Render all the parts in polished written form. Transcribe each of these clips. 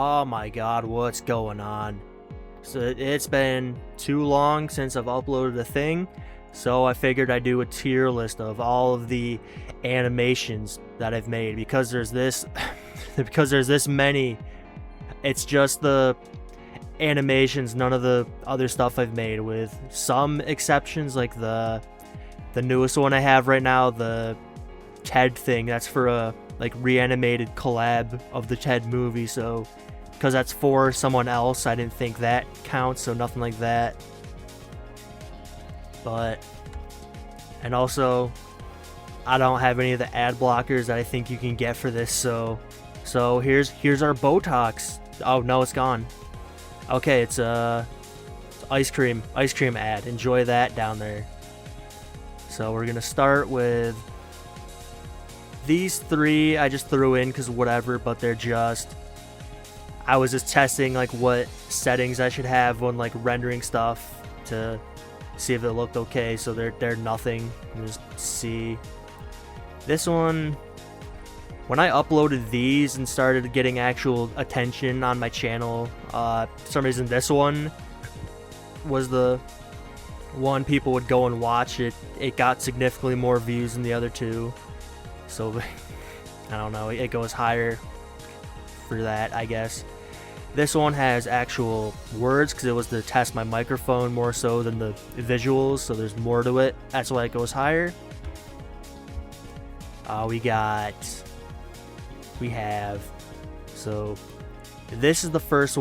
Oh my god, what's going on? So it's been too long since I've uploaded a thing, so I figured I'd do a tier list of all of the animations that I've made because there's this because there's this many. It's just the animations, none of the other stuff I've made, with some exceptions like the newest one I have right now, the Ted thing. That's for a like reanimated collab of the Ted movie, so because that's for someone else, I didn't think that counts, so nothing like that. But, and also, I don't have any of the ad blockers that I think you can get for this, so here's our Botox. Oh no, it's gone. Okay, it's ice cream ad. Enjoy that down there. So we're gonna start with these three. I just threw in because whatever, but they're just, I was just testing like what settings I should have when like rendering stuff to see if it looked okay. So they're nothing. Just see this one. When I uploaded these and started getting actual attention on my channel, for some reason this one was the one people would go and watch. It got significantly more views than the other two. So I don't know, it goes higher for that, I guess. This one has actual words because it was to test my microphone more so than the visuals, so there's more to it. That's why it goes higher. So this is the first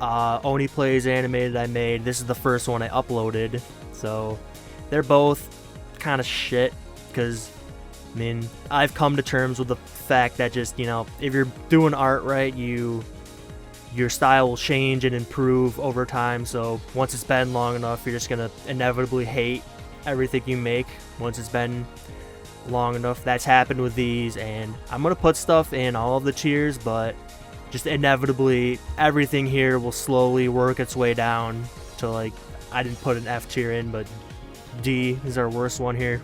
Oni Plays animated I made. This is the first one I uploaded. So they're both kind of shit because, I mean, I've come to terms with the fact that just, you know, if you're doing art right, your style will change and improve over time. So once it's been long enough, you're just gonna inevitably hate everything you make once it's been long enough. That's happened with these, and I'm gonna put stuff in all of the tiers, but just inevitably everything here will slowly work its way down to, like, I didn't put an F tier in, but D is our worst one here.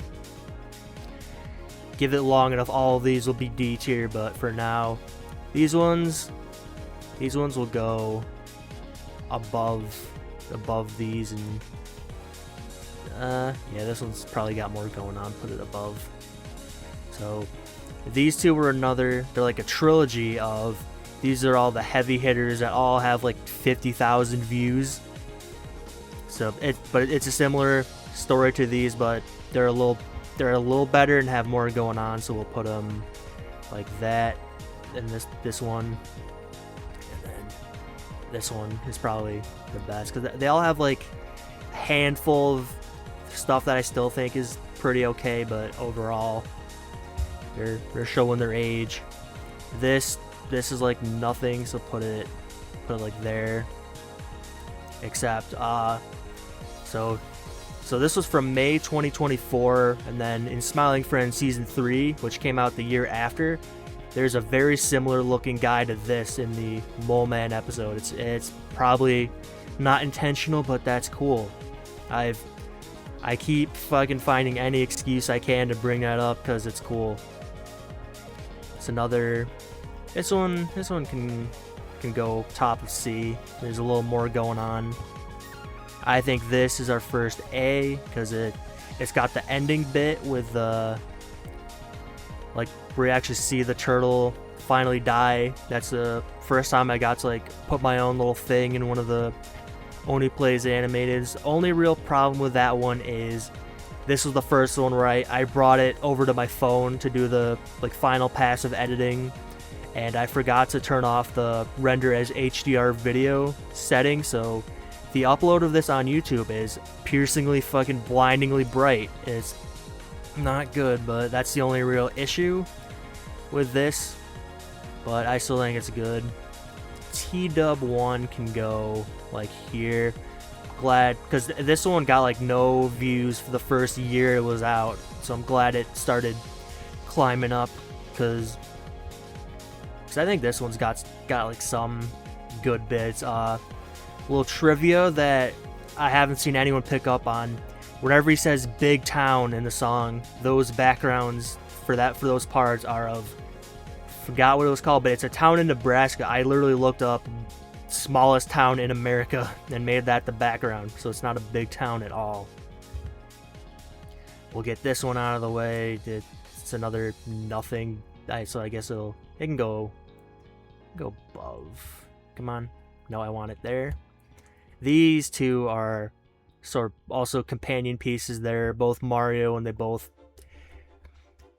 Give it long enough, all of these will be D tier, but for now, these ones will go above these, and yeah, this one's probably got more going on. Put it above. So these two were they're like a trilogy of, these are all the heavy hitters that all have like 50,000 views. So it's a similar story to these, but they're a little better and have more going on. So we'll put them like that, and this one. This one is probably the best because they all have like a handful of stuff that I still think is pretty okay, but overall they're showing their age. This is like nothing, so put it like there. Except so this was from May 2024, and then in Smiling Friends Season 3, which came out the year after, there's a very similar looking guy to this in the Mole Man episode. It's probably not intentional, but that's cool. I keep fucking finding any excuse I can to bring that up because it's cool. It's another. This one can go top of C. There's a little more going on. I think this is our first A because it's got the ending bit with the, like, where you actually see the turtle finally die. That's the first time I got to like put my own little thing in one of the Oni Plays animateds. Only real problem with that one is this was the first one where I brought it over to my phone to do the like final pass of editing, and I forgot to turn off the render as HDR video setting, so the upload of this on YouTube is piercingly fucking blindingly bright. It's not good, but that's the only real issue with this, but I still think it's good. T-Dub1 can go like here. Glad, because this one got like no views for the first year it was out, so I'm glad it started climbing up, because I think this one's got like some good bits. Little trivia that I haven't seen anyone pick up on: whenever he says big town in the song, those backgrounds for those parts are of Forgot what it was called, but it's a town in Nebraska. I literally looked up smallest town in America and made that the background, so it's not a big town at all. We'll get this one out of the way. It's another nothing, so I guess it can go above. Come on. No, I want it there. These two are sort of also companion pieces. They're both Mario, and they both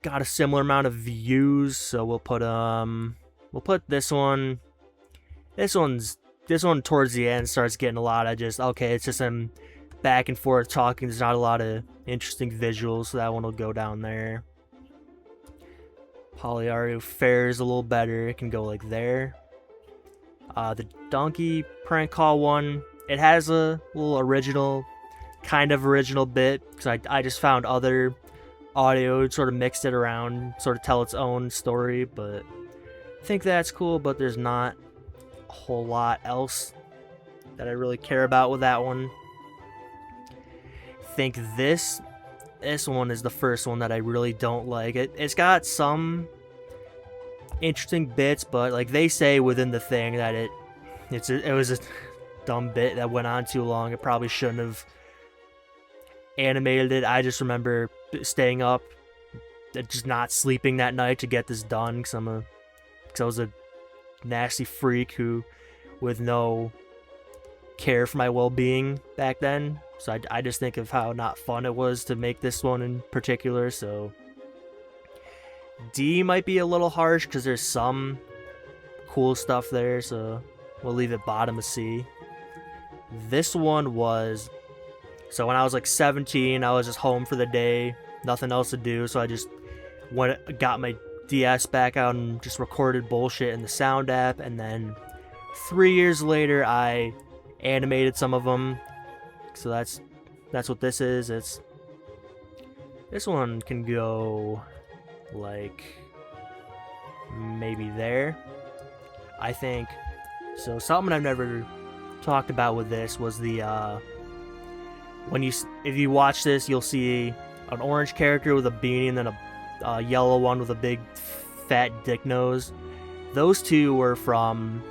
got a similar amount of views. So we'll put this one. This one towards the end starts getting a lot of it's just them back and forth talking. There's not a lot of interesting visuals, so that one will go down there. Polyario fares a little better. It can go like there. The donkey prank call one, it has a little original bit, because I just found other audio, sort of mixed it around, sort of tell its own story, but I think that's cool, but there's not a whole lot else that I really care about with that one. I think this one is the first one that I really don't like. It's got some interesting bits, but like they say within the thing that it was a dumb bit that went on too long. It probably shouldn't have animated it. I just remember staying up, just not sleeping that night to get this done, because I was a nasty freak who with no care for my well-being back then. So I just think of how not fun it was to make this one in particular. So D might be a little harsh because there's some cool stuff there, so we'll leave it bottom of C. This one was, so when I was like 17, I was just home for the day, nothing else to do, so I just got my DS back out and just recorded bullshit in the sound app, and then 3 years later I animated some of them. So that's what this is. This one can go like maybe there, I think. So something I've never talked about with this was the if you watch this, you'll see an orange character with a beanie and then a yellow one with a big fat dick nose. Those two were from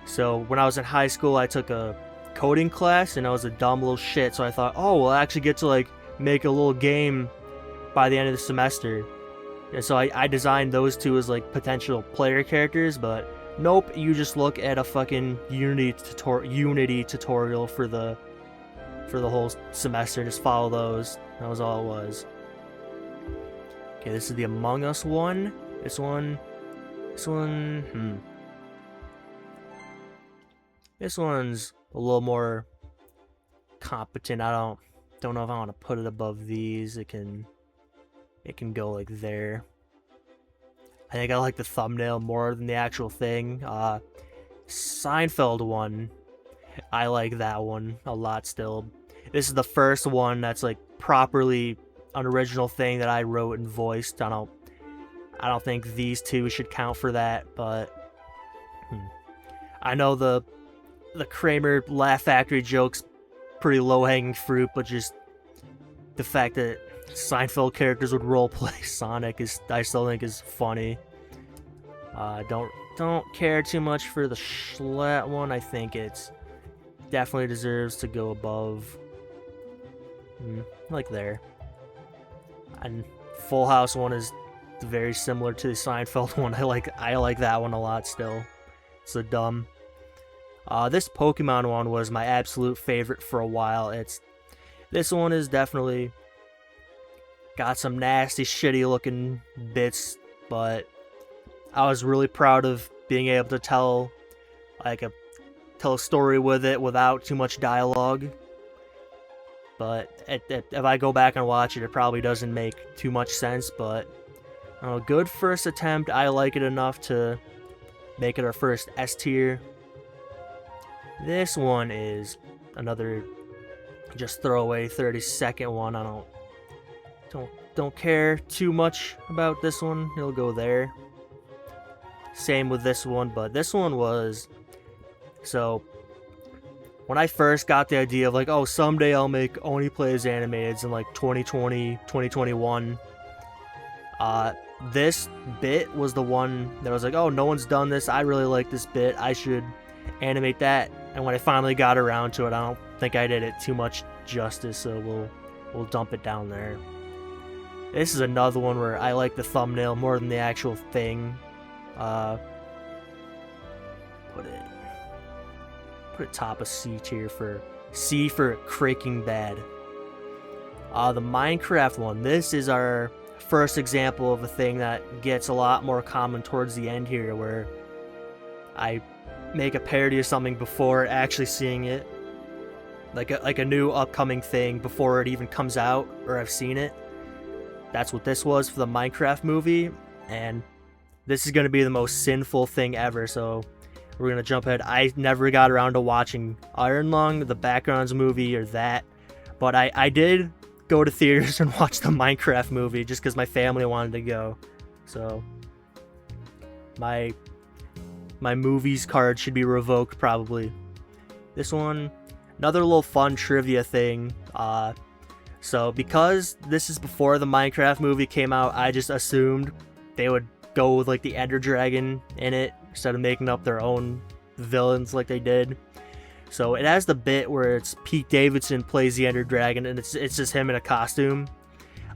so when I was in high school, I took a coding class, and I was a dumb little shit, so I thought, oh, we'll actually get to like make a little game by the end of the semester. And so I designed those two as like potential player characters, but nope, you just look at a fucking Unity tutorial for the whole semester and just follow those. That was all it was. Okay, this is the Among Us one. This one's a little more competent. I don't know if I want to put it above these. It can go like there. I think I like the thumbnail more than the actual thing. Seinfeld one, I like that one a lot still. This is the first one that's like properly an original thing that I wrote and voiced. I don't think these two should count for that, but I know the Kramer Laugh Factory joke's pretty low-hanging fruit, but just the fact that Seinfeld characters would roleplay Sonic I still think is funny. Don't care too much for the Schlatt one. I think it's definitely deserves to go above, like there. And Full House one is very similar to the Seinfeld one. I like that one a lot still. It's so dumb. This Pokemon one was my absolute favorite for a while. This one is definitely got some nasty, shitty looking bits, but I was really proud of being able to tell a story with it without too much dialogue. But if I go back and watch it, it probably doesn't make too much sense, but good first attempt. I like it enough to make it our first S tier. This one is another just throwaway 30-second one. I don't care too much about this one. It'll go there. Same with this one, but this one was, so when I first got the idea of like, oh, someday I'll make Oni Plays Animateds in like 2020, 2021, this bit was the one that was like, oh, no one's done this. I really like this bit. I should animate that. And when I finally got around to it, I don't think I did it too much justice, so we'll dump it down there. This is another one where I like the thumbnail more than the actual thing. Put it top of C tier for C for Breaking Bad. The Minecraft one. This is our first example of a thing that gets a lot more common towards the end here, where I make a parody of something before actually seeing it, like a new upcoming thing before it even comes out or I've seen it. That's what this was for the Minecraft movie, and this is going to be the most sinful thing ever, so we're going to jump ahead. I never got around to watching Iron Lung, the Backgrounds movie, or that, but I did go to theaters and watch the Minecraft movie just because my family wanted to go. So my movies card should be revoked probably. This one, another little fun trivia thing. So because this is before the Minecraft movie came out, I just assumed they would go with like the Ender Dragon in it instead of making up their own villains like they did. So it has the bit where it's Pete Davidson plays the Ender Dragon, and it's just him in a costume.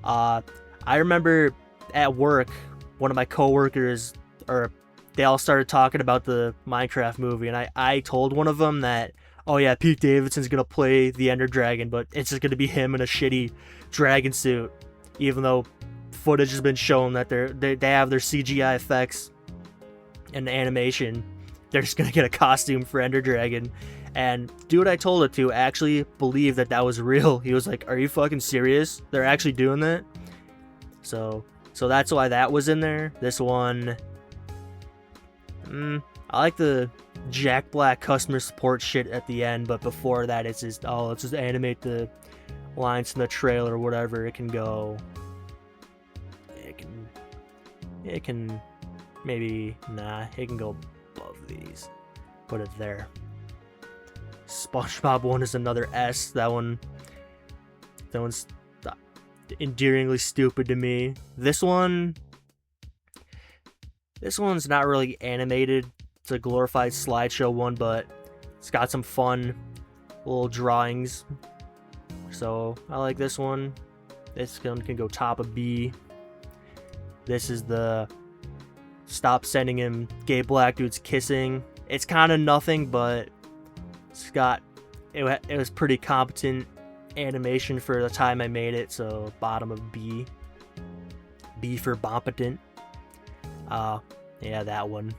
I remember at work, one of my coworkers, or they all started talking about the Minecraft movie, and I told one of them that, oh yeah, Pete Davidson's gonna play the Ender Dragon, but it's just gonna be him in a shitty dragon suit, even though footage has been shown that they have their CGI effects and the animation. They're just gonna get a costume for Ender Dragon. And dude I told it to actually believed that was real. He was like, are you fucking serious? They're actually doing that? So that's why that was in there. This one, I like the Jack Black customer support shit at the end, but before that it's just, oh, let's just animate the lines in the trailer or whatever. It can go, it can maybe, nah, it can go above these. Put it there. SpongeBob one is another S. That one's endearingly stupid to me. This one's not really animated. It's a glorified slideshow one, but it's got some fun little drawings. So I like this one. This one can go top of B. This is the stop sending him gay black dudes kissing. It's kind of nothing, but it was pretty competent animation for the time I made it, so bottom of B. B for bompetent. Yeah, that one.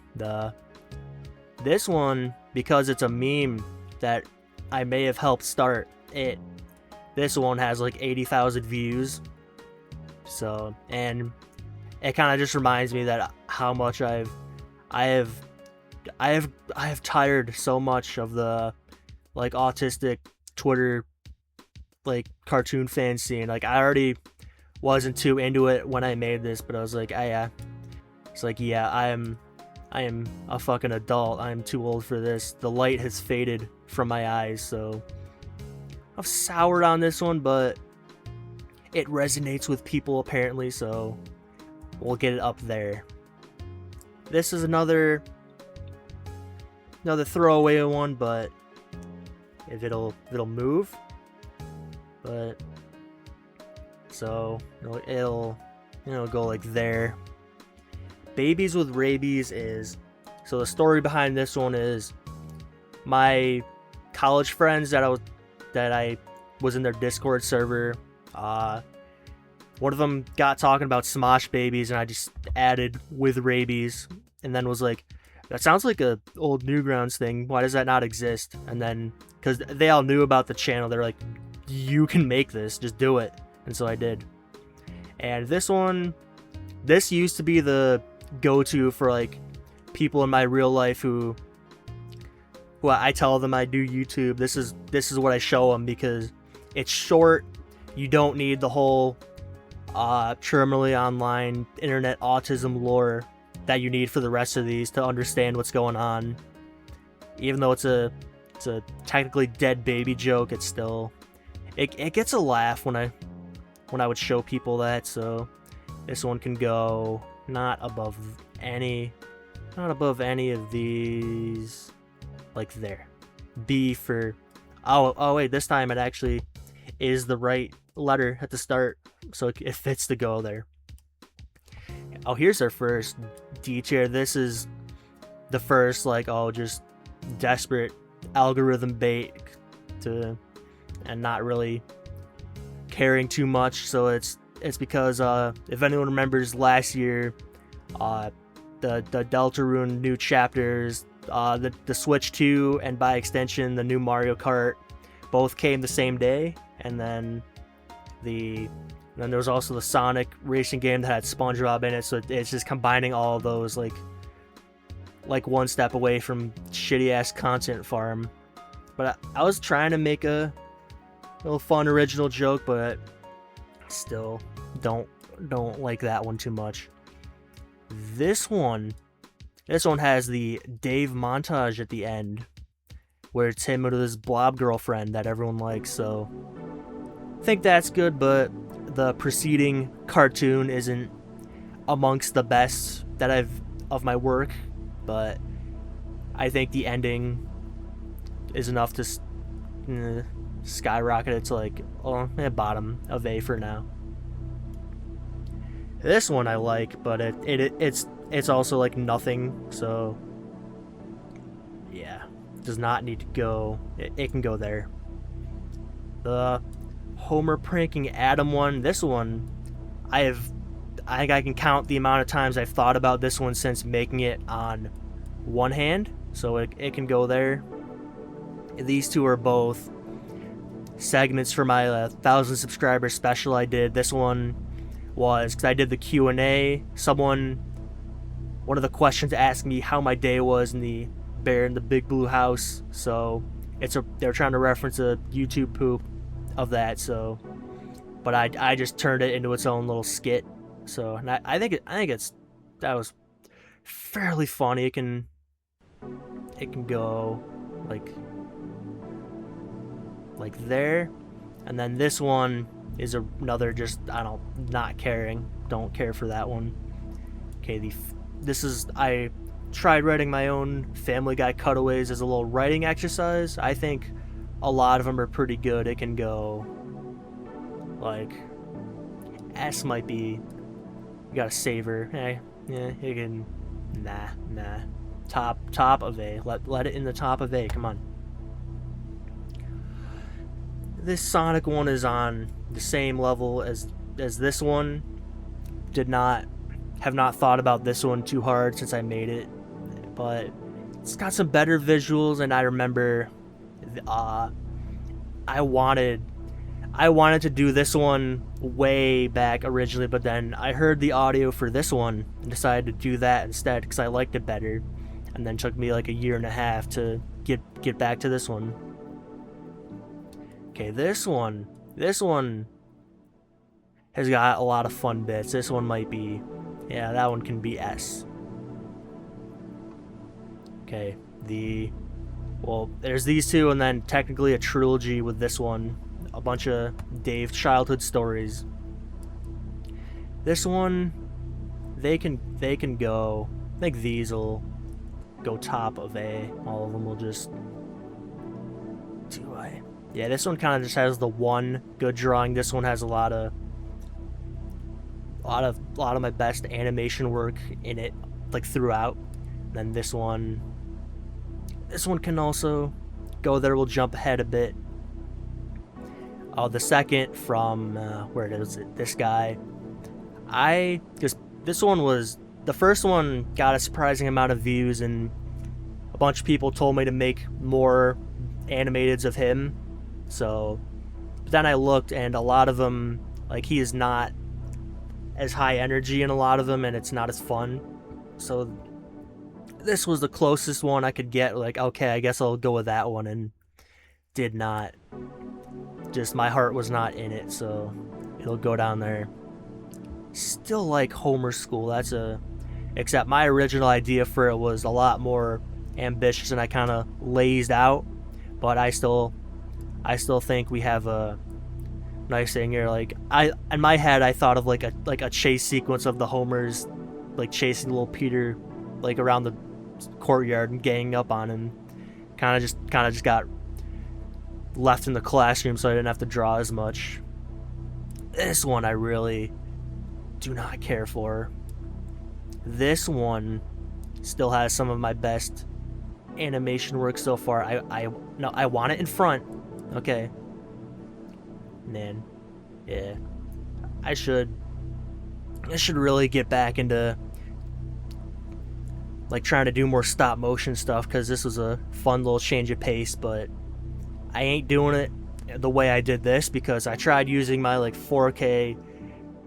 This one, because it's a meme that I may have helped start it, this one has like 80,000 views. So, and it kind of just reminds me that how much I have tired so much of the like autistic Twitter like cartoon fan scene. Like I already wasn't too into it when I made this, but I was like, it's like, yeah, I am a fucking adult. I'm too old for this. The light has faded from my eyes, so I've soured on this one, but it resonates with people apparently, so we'll get it up there. This is another throwaway one, but if it'll move. But so it'll go like there. Babies with Rabies is, so the story behind this one is my college friends that I was in their Discord server. One of them got talking about Smosh babies, and I just added with rabies, and then was like, that sounds like a old Newgrounds thing. Why does that not exist? And then, because they all knew about the channel, they're like, you can make this, just do it. And so I did. And this used to be the go-to for like people in my real life who I tell them I do YouTube. This is what I show them because it's short. You don't need the whole terminally online internet autism lore that you need for the rest of these to understand what's going on. Even though it's a technically dead baby joke, it's still it gets a laugh when I would show people that. So this one can go not above any of these. Like there. B for, oh wait, this time it actually is the right letter at the start, so it fits to go there. Oh, here's our first D tier. This is the first, like, just desperate algorithm bait and not really caring too much. So it's because if anyone remembers last year, the Deltarune new chapters, the Switch 2, and by extension the new Mario Kart, both came the same day, and then there was also the Sonic racing game that had SpongeBob in it. So it's just combining all of those, like one step away from shitty ass content farm. But I was trying to make a little fun original joke, but still don't like that one too much. This one has the Dave montage at the end, where it's him with his blob girlfriend that everyone likes, so I think that's good, but the preceding cartoon isn't amongst the best that of my work, but I think the ending is enough to skyrocket it to like bottom of A for now. This one I like, but it's also like nothing, so yeah, does not need to go. It can go there. The Homer pranking Adam one. This one, I think I can count the amount of times I've thought about this one since making it on one hand, so it can go there. These two are both segments for my 1,000 subscriber special I did. This one was because I did the Q&A. One of the questions asked me how my day was in the Bear in the Big Blue House, so they're trying to reference a YouTube poop of that, so, but I just turned it into its own little skit. So, and I think that was fairly funny. It can go like there, and then this one is another just not caring. Don't care for that one. Okay, I tried writing my own Family Guy cutaways as a little writing exercise. I think a lot of them are pretty good. It can go like S might be. You gotta savor. Yeah, you can. Nah. Top of A. Let it in the top of A. Come on. This Sonic one is on the same level as this one. Have not thought about this one too hard since I made it, but it's got some better visuals, and I remember I wanted to do this one way back originally, but then I heard the audio for this one and decided to do that instead because I liked it better, and then took me like a year and a half to get back to this one. Okay, this one has got a lot of fun bits. This one might be, yeah, that one can be S. Okay, there's these two, and then technically a trilogy with this one. A bunch of Dave's childhood stories. This one, they can go. I think these will go top of A. All of them will just. Do I? Yeah, this one kind of just has the one good drawing. This one has a lot of my best animation work in it, like throughout. And then this one can also go there. We'll jump ahead a bit. Oh, the second from where is it? This guy. Because this one was the first one got a surprising amount of views, and a bunch of people told me to make more animateds of him. So, but then I looked, and a lot of them, like, he is not as high energy in a lot of them, and it's not as fun. So this was the closest one I could get. Like, okay, I guess I'll go with that one, and did not. Just my heart was not in it, so it'll go down there. Still like Homer School. Except my original idea for it was a lot more ambitious, and I kind of lazed out. But I still think we have a nice thing here. Like in my head, I thought of like a chase sequence of the Homers, like chasing little Peter like around the courtyard and ganging up on him. Kind of just got left in the classroom, so I didn't have to draw as much. This one I really do not care for. This one still has some of my best animation work so far. I want it in front. Okay. Man, yeah. I should really get back into like trying to do more stop motion stuff, because this was a fun little change of pace, but I ain't doing it the way I did this, because I tried using my like 4K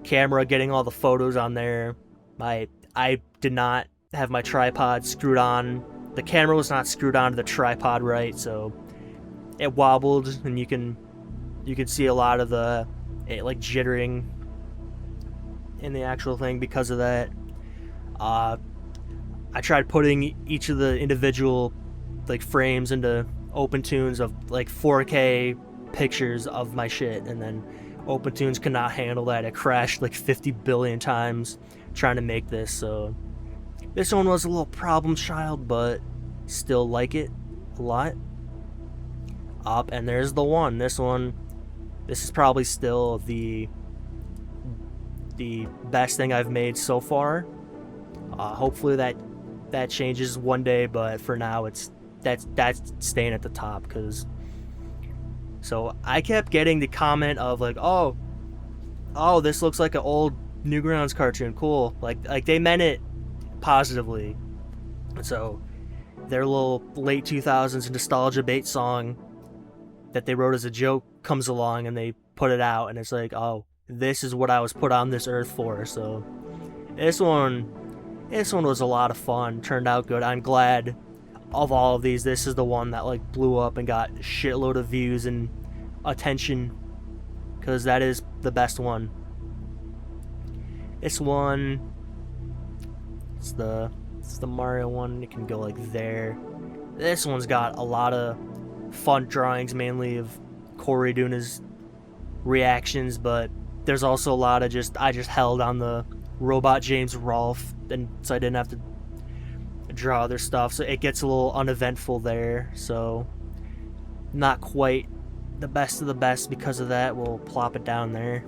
camera, getting all the photos on there. I did not have my tripod screwed on. The camera was not screwed onto the tripod right, so it wobbled, and you can see a lot of the like jittering in the actual thing because of that. I tried putting each of the individual like frames into OpenTunes of like 4K pictures of my shit, and then OpenTunes could not handle that. It crashed like 50 billion times trying to make this, so this one was a little problem child, but still like it a lot. And there's the one. This is probably still the best thing I've made so far. Hopefully that changes one day, but for now that's staying at the top. Cause so I kept getting the comment of like, oh, this looks like an old Newgrounds cartoon, cool. Like they meant it positively. So their little late 2000s nostalgia bait song that they wrote as a joke comes along, and they put it out, and it's like, oh, this is what I was put on this earth for. So this one was a lot of fun, turned out good. I'm glad of all of these, this is the one that like blew up and got a shitload of views and attention, because that is the best one. This one, it's the Mario one. It can go like there. This one's got a lot of fun drawings, mainly of Corey doing his reactions, but there's also a lot of I just held on the robot James Rolfe, and so I didn't have to draw other stuff, so it gets a little uneventful there, so not quite the best of the best because of that. We'll plop it down there.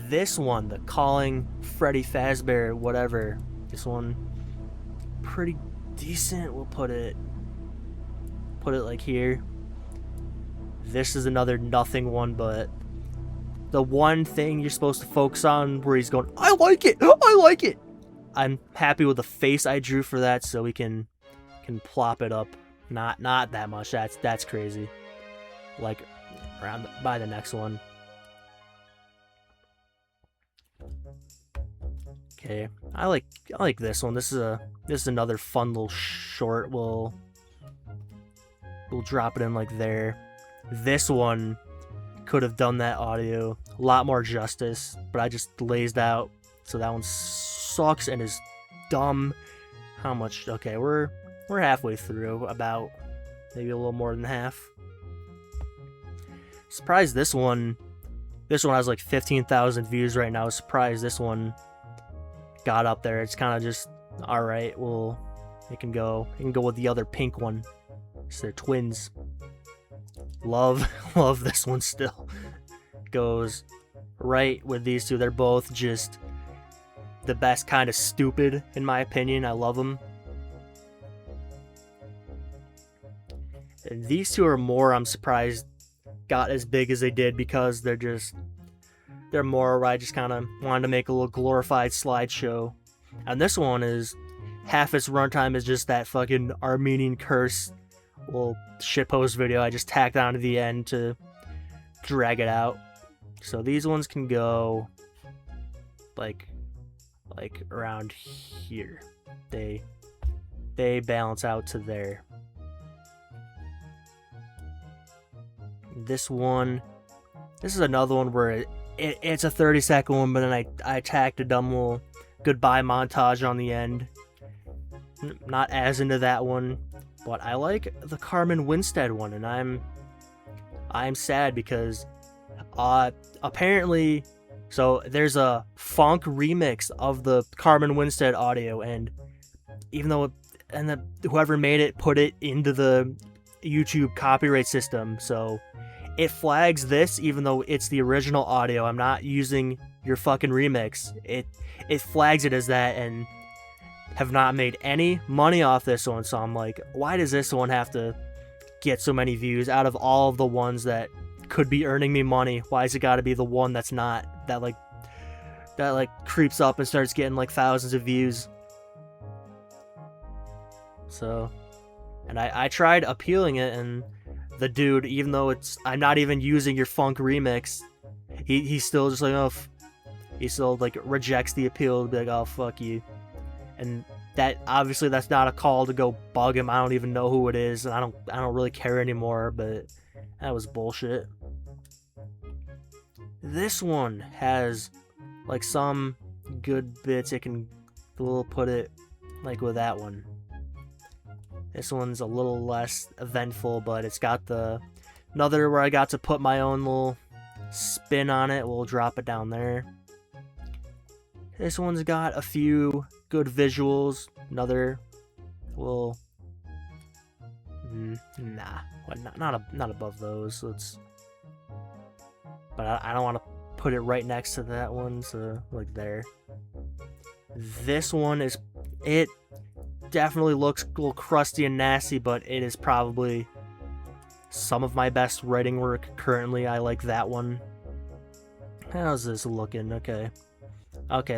This one, the Calling Freddy Fazbear, whatever, this one pretty decent. We'll put it like here. This is another nothing one, but the one thing you're supposed to focus on where he's going, I like it. I'm happy with the face I drew for that, so we can plop it up. Not that much. That's crazy. Like around by the next one. Okay, I like this one. This is another fun little short. We'll drop it in like there. This one could have done that audio a lot more justice, but I just lazed out, so that one sucks and is dumb. How much? Okay, we're halfway through, about maybe a little more than half. Surprised this one has like 15,000 views right now. Surprised this one got up there. It's kind of just all right. It can go with the other pink one. So they're twins. Love this one still. Goes right with these two. They're both just the best kind of stupid, in my opinion. I love them. And these two are more, I'm surprised, got as big as they did, because they're more where I just kind of wanted to make a little glorified slideshow. And this one is half its runtime is just that fucking Armenian curse little shitpost video I just tacked on to the end to drag it out. So these ones can go like around here. They balance out to there. This is another one where it's a 30-second one, but then I tacked a dumb little goodbye montage on the end. Not as into that one, but I like the Carmen Winstead one, and I'm sad because apparently So there's a funk remix of the Carmen Winstead audio, and even though whoever made it put it into the YouTube copyright system, so it flags this even though it's the original audio. I'm not using your fucking remix. It flags it as that, and have not made any money off this one. So I'm like, why does this one have to get so many views out of all of the ones that could be earning me money? Why is it got to be the one that's not, that creeps up and starts getting like thousands of views? So, and I tried appealing it, and the dude, even though I'm not even using your funk remix, he's still just like, he still like rejects the appeal to be like, oh, fuck you. And that, obviously that's not a call to go bug him. I don't even know who it is, and I don't really care anymore, but that was bullshit. This one has like some good bits. We'll put it like with that one. This one's a little less eventful, but it's got another where I got to put my own little spin on it. We'll drop it down there. This one's got a few good visuals. Another little, not above those. But I don't want to put it right next to that one, so like there. This one it definitely looks a little crusty and nasty, but it is probably some of my best writing work currently. I like that one. How's this looking? Okay,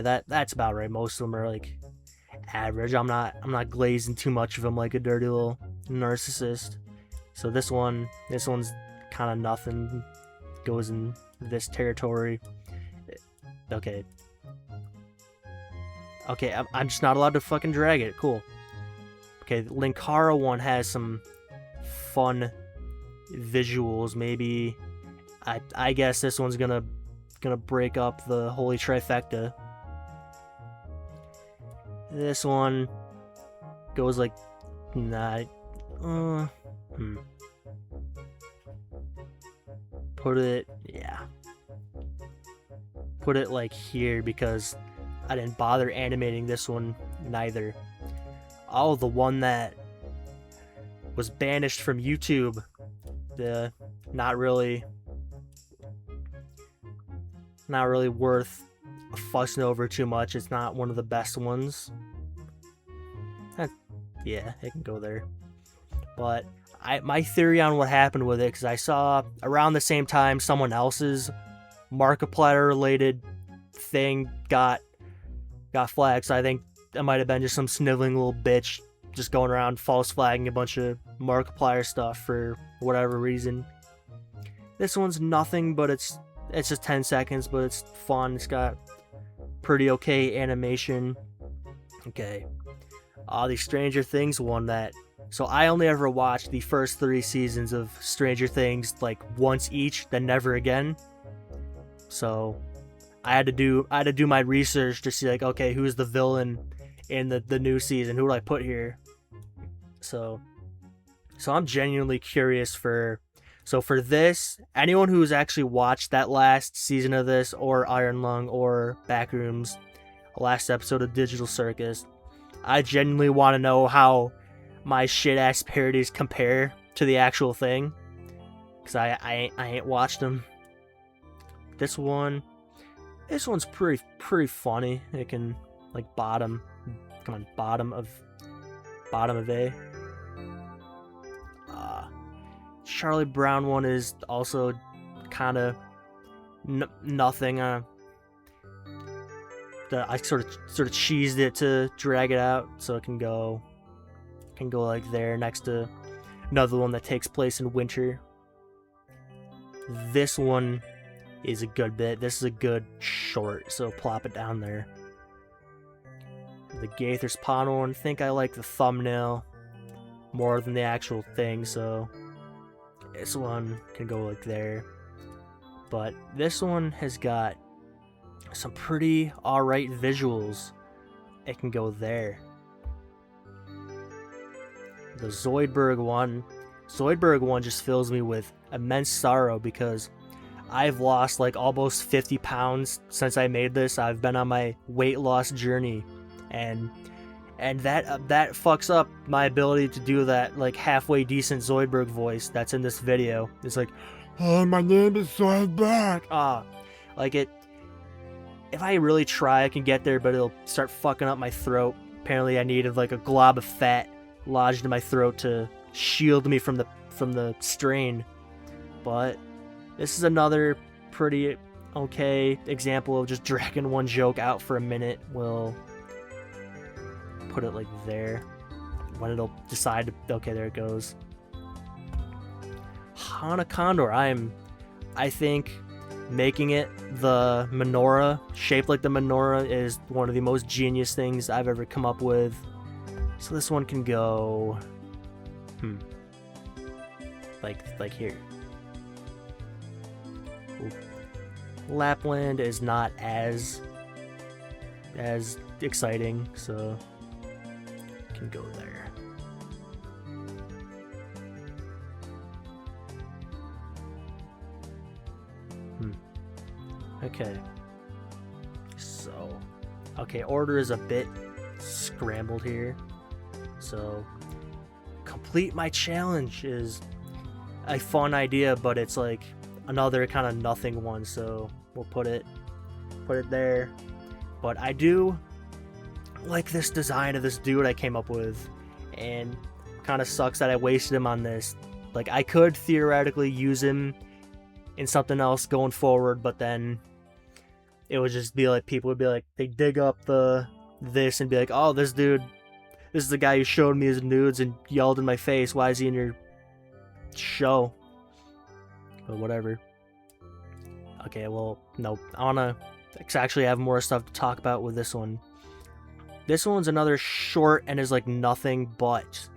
that's about right. Most of them are like average. I'm not glazing too much of them like a dirty little narcissist. So this one's kind of nothing. Goes in this territory. Okay, I'm just not allowed to fucking drag it. Cool. Okay, Linkara one has some fun visuals. Maybe I guess this one's gonna break up the holy trifecta. This one goes like, put it like here, because I didn't bother animating this one neither. Oh, the one that was banished from YouTube. The not really worth fussing over too much. It's not one of the best ones. Yeah, it can go there. But my theory on what happened with it, because I saw around the same time someone else's Markiplier related thing got flagged. So I think that might have been just some sniveling little bitch just going around false flagging a bunch of Markiplier stuff for whatever reason. This one's nothing, but it's just 10 seconds, but it's fun. It's got pretty okay animation. Okay. The Stranger Things one that... So I only ever watched the first 3 seasons of Stranger Things like once each, then never again. So I had to do my research to see like, okay, who's the villain in the new season? Who do I put here? So I'm genuinely curious for this, anyone who's actually watched that last season of this, or Iron Lung, or Backrooms, last episode of Digital Circus, I genuinely want to know how my shit ass parodies compare to the actual thing, because I ain't watched them. This one's pretty funny. It can like bottom of A. Charlie Brown one is also kind of nothing. I sort of cheesed it to drag it out so it can go like there next to another one that takes place in winter. This one is a good bit. This is a good short, so plop it down there. The Gaither's Pond one, I think I like the thumbnail more than the actual thing, so this one can go like there. But this one has got some pretty alright visuals. It can go there. The Zoidberg one just fills me with immense sorrow, because I've lost like almost 50 pounds since I made this. I've been on my weight loss journey, and that fucks up my ability to do that like halfway decent Zoidberg voice that's in this video. It's like, "Oh, my name is Zoidberg." Like it. If I really try, I can get there, but it'll start fucking up my throat. Apparently, I needed like a glob of fat lodged in my throat to shield me from the strain. But this is another pretty okay example of just dragging one joke out for a minute. We'll put it like there. When it'll decide to, okay, there it goes. Hana Condor. I think making it the menorah, shaped like the menorah, is one of the most genius things I've ever come up with. So this one can go, like here. Ooh. Lapland is not as exciting, so can go there. Okay. So, okay, order is a bit scrambled here. So, complete my challenge is a fun idea, but it's like another kind of nothing one, so we'll put it there. But I do like this design of this dude I came up with, and kind of sucks that I wasted him on this. Like, I could theoretically use him in something else going forward, but then it would just be like, people would be like, they dig up this and be like, oh, this dude, this is the guy who showed me his nudes and yelled in my face, why is he in your show? But whatever. Okay, well, no, I wanna actually have more stuff to talk about with this one. This one's another short and is like nothing, but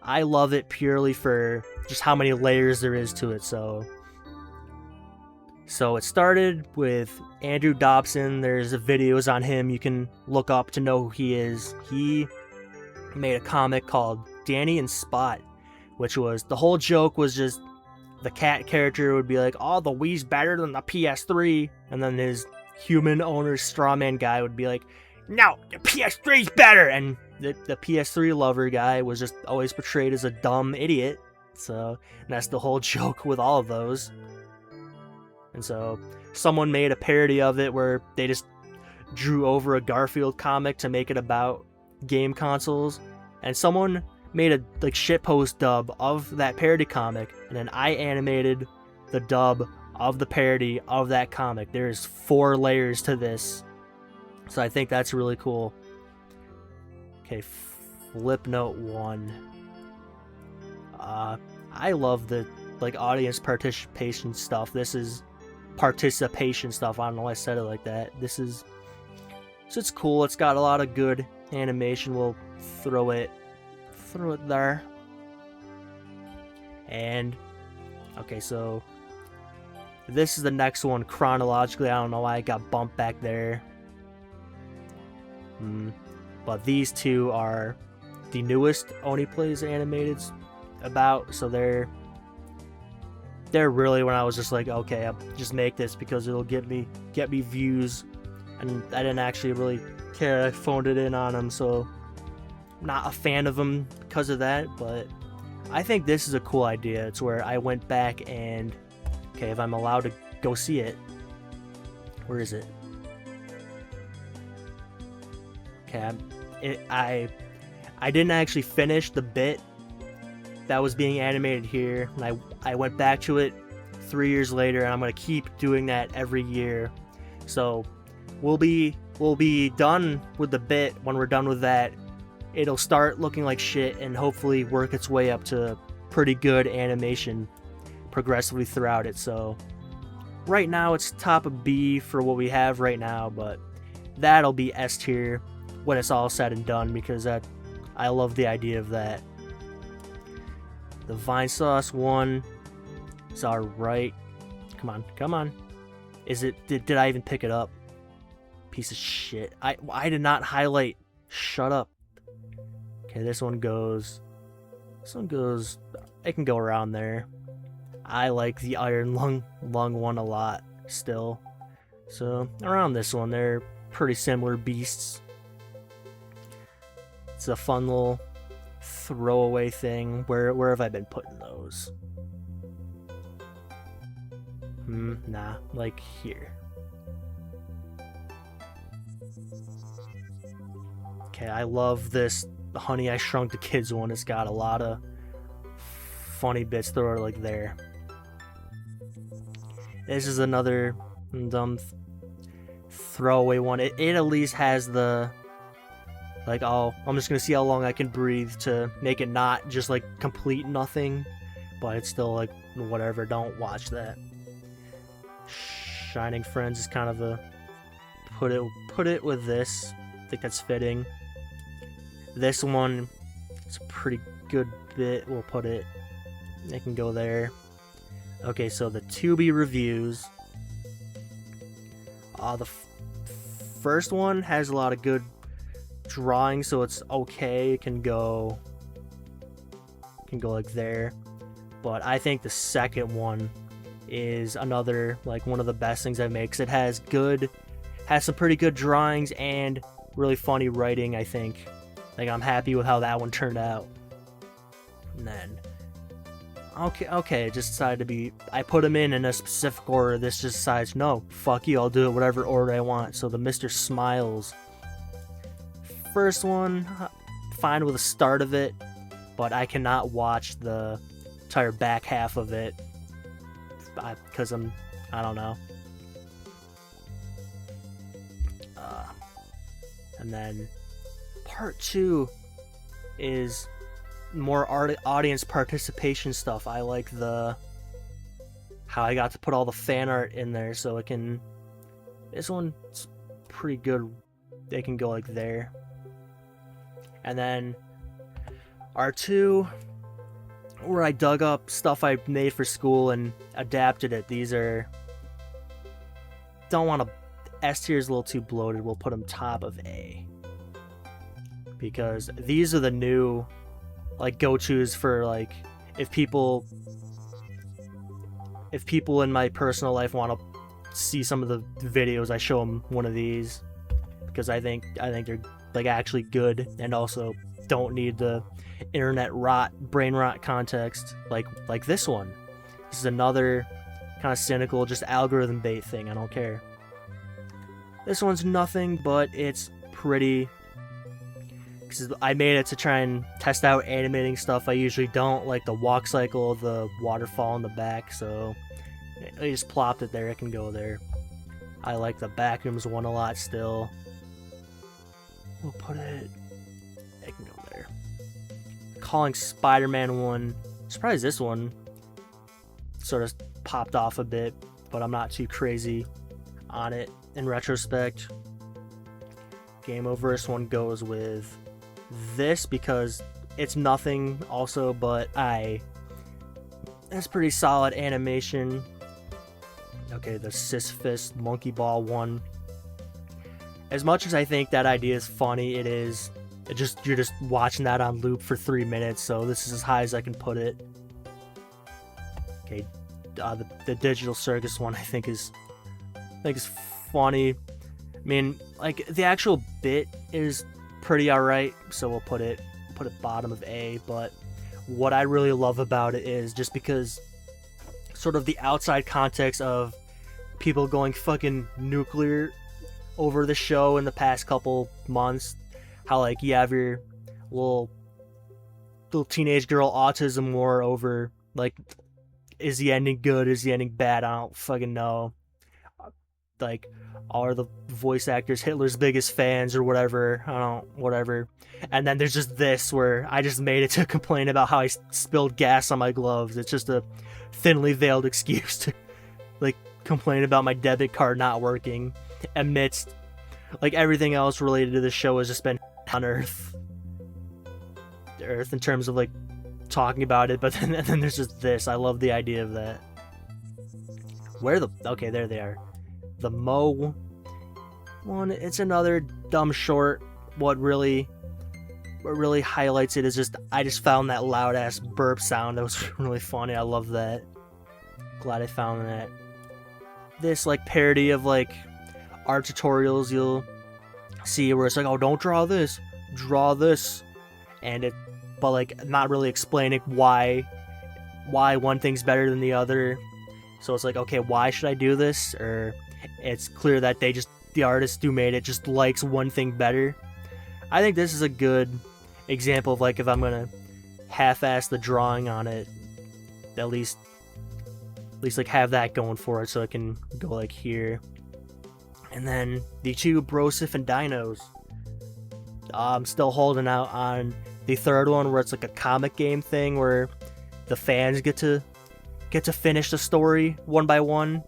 I love it purely for just how many layers there is to it. So it started with Andrew Dobson. There's videos on him you can look up to know who he is. He made a comic called Danny and Spot, which was, the whole joke was just the cat character would be like, oh, the Wii's better than the PS3. And then his human owner strawman guy would be like, no, the PS3's better. And the PS3 lover guy was just always portrayed as a dumb idiot. So, and that's the whole joke with all of those. And so someone made a parody of it where they just drew over a Garfield comic to make it about game consoles. And someone made a like shitpost dub of that parody comic, and then I animated the dub of the parody of that comic. There's 4 layers to this. So I think that's really cool. Okay, flip note 1. I love the like audience participation stuff. This is participation stuff. I don't know why I said it like that. So it's cool. It's got a lot of good animation. We'll throw it there. And okay, so this is the next one chronologically. I don't know why I got bumped back there. But these two are the newest Oni Plays animated about, so they're really when I was just like, okay, I'll just make this because it'll get me views, and I didn't actually really care. I phoned it in on them, so I'm not a fan of them because of that. But I think this is a cool idea. It's where I went back and, okay, if I'm allowed to go see it, where is it? Okay, I didn't actually finish the bit that was being animated here, and I went back to it 3 years later, and I'm gonna keep doing that every year. So we'll be done with the bit. When we're done with that, it'll start looking like shit and hopefully work its way up to pretty good animation progressively throughout it. So right now it's top of B for what we have right now, but that'll be S tier when it's all said and done, because I love the idea of that. The Vine Sauce one is alright. Come on. Is it? Did I even pick it up? Piece of shit. I did not highlight. Shut up. Okay, this one goes. It can go around there. I like the iron lung one a lot still. So around this one, they're pretty similar beasts. It's a fun little throwaway thing. Where have I been putting those? Nah, like here. Okay, I love this Honey, I Shrunk the Kids one. It's got a lot of funny bits that are like there. This is another dumb throwaway one. It at least has the, like, oh, I'm just gonna see how long I can breathe to make it not just like complete nothing, but it's still like whatever. Don't watch that. Shining Friends is kind of a put it with this. I think that's fitting. This one, it's a pretty good bit. We'll put it. It can go there. Okay, so the Tubi reviews. The first one has a lot of good drawing, so it's okay. It can go like there. But I think the second one is another, like, one of the best things I've made, because it has some pretty good drawings and really funny writing, I think. Like, I'm happy with how that one turned out. And then, okay, just decided to be, I put them in a specific order. This just decides, no, fuck you, I'll do it whatever order I want. So the Mr. Smiles. First one, fine with the start of it, but I cannot watch the entire back half of it. Because I don't know. And then part 2 is more audience participation stuff. I like how I got to put all the fan art in there, so it can, this one's pretty good. They can go like there. And then R2, where I dug up stuff I made for school and adapted it. These are, don't want to, S tier is a little too bloated. We'll put them top of A, because these are the new, like, go-tos for, like, if people in my personal life want to see some of the videos, I show them one of these, because I think they're, like, actually good, and also don't need the internet brain rot context like this one. This is another kind of cynical, just algorithm bait thing. I don't care. This one's nothing, but it's pretty, because I made it to try and test out animating stuff I usually don't, like the walk cycle, the waterfall in the back, so I just plopped it there. It can go there. I like the Backrooms one a lot still. We'll put it, it can go there. Calling Spider-Man one, surprised this one sort of popped off a bit, but I'm not too crazy on it in retrospect. Game Over, this one goes with this because it's nothing also, but that's pretty solid animation. Okay, the Sis Fist Monkey Ball one. As much as I think that idea is funny, you're just watching that on loop for 3 minutes, so this is as high as I can put it. Okay, the Digital Circus one I think is funny. I mean, like, the actual bit is pretty alright, so we'll put it bottom of A. But what I really love about it is just because sort of the outside context of people going fucking nuclear over the show in the past couple months, how, like, you have your little teenage girl autism war over, like, is the ending good, is the ending bad, I don't fucking know. Like, are the voice actors Hitler's biggest fans or whatever? Whatever. And then there's just this where I just made it to complain about how I spilled gas on my gloves. It's just a thinly veiled excuse to, like, complain about my debit card not working amidst, like, everything else related to the show has just been on Earth in terms of, like, talking about it. But then there's just this. I love the idea of that. Okay, there they are. The Mo one, it's another dumb short. What really highlights it is I just found that loud ass burp sound that was really funny. I love that. glad I found that. This like parody of like art tutorials you'll see where it's like, oh, don't draw this, draw this, and it, but like not really explaining why one thing's better than the other. So it's like, okay, why should I do this? Or it's clear that the artist who made it just likes one thing better. I think this is a good example of like if I'm gonna half-ass the drawing on it, at least like have that going for it, so it can go like here. And then the two Brosif and Dinos. I'm still holding out on the third one where it's like a comic game thing where the fans get to finish the story one by one.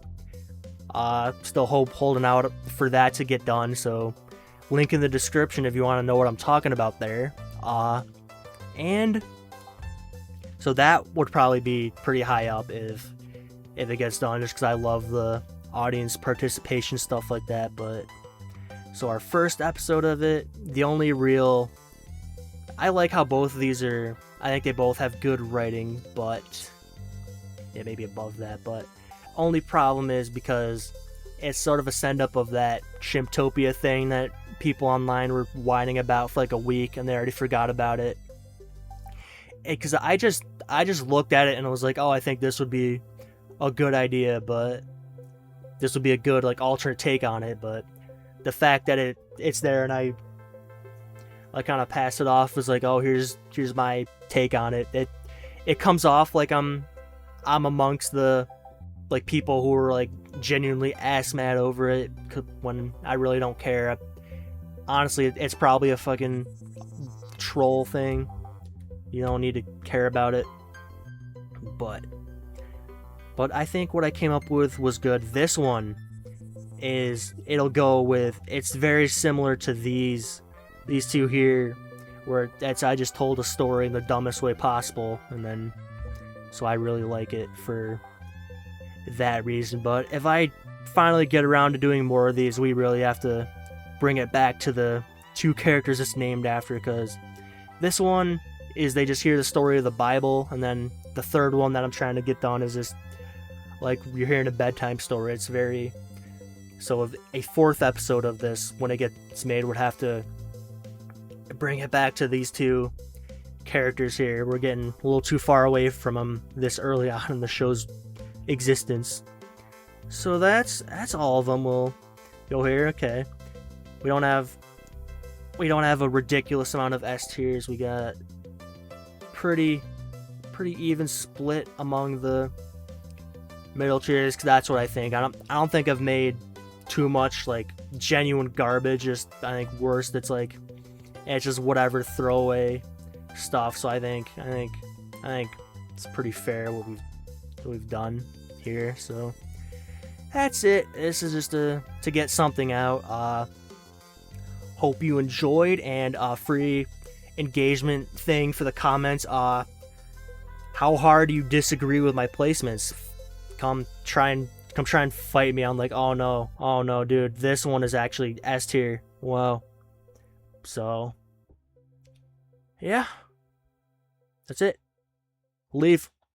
Still holding out for that to get done, so link in the description if you want to know what I'm talking about there. And so that would probably be pretty high up if it gets done, just because I love the audience participation, stuff like that. But so our first episode of it, the only real, I like how both of these are, I think they both have good writing, but yeah, maybe above that. But only problem is because it's sort of a send-up of that Chimptopia thing that people online were whining about for like a week, and they already forgot about it. Because I just looked at it and I was like, oh, I think this would be a good idea, but this would be a good like alternate take on it. But the fact that it's there and I kind of passed it off was like, oh, here's my take on it. It comes off like I'm amongst the like people who are like genuinely ass mad over it, when I really don't care. Honestly, it's probably a fucking troll thing. You don't need to care about it. But I think what I came up with was good. This one it'll go with, it's very similar to these two here, where I just told a story in the dumbest way possible, and then so I really like it for that reason. But if I finally get around to doing more of these, we really have to bring it back to the two characters it's named after, because this one is they just hear the story of the Bible, and then the third one that I'm trying to get done is just like you're hearing a bedtime story. It's very, so a fourth episode of this, when it gets made, would have to bring it back to these two characters here. We're getting a little too far away from them this early on in the show's existence. So that's all of them. We'll go here. Okay, we don't have a ridiculous amount of S tiers. We got pretty even split among the middle tiers, because that's what I think. I don't think I've made too much like genuine garbage. Just I think worse, that's like it's just whatever throwaway stuff. So I think it's pretty fair what we've done here. So that's it. This is just to get something out. Hope you enjoyed, and free engagement thing for the comments. How hard do you disagree with my placements? Come try and fight me on like, oh no, dude, this one is actually S tier. Wow. So yeah, that's it. Leave.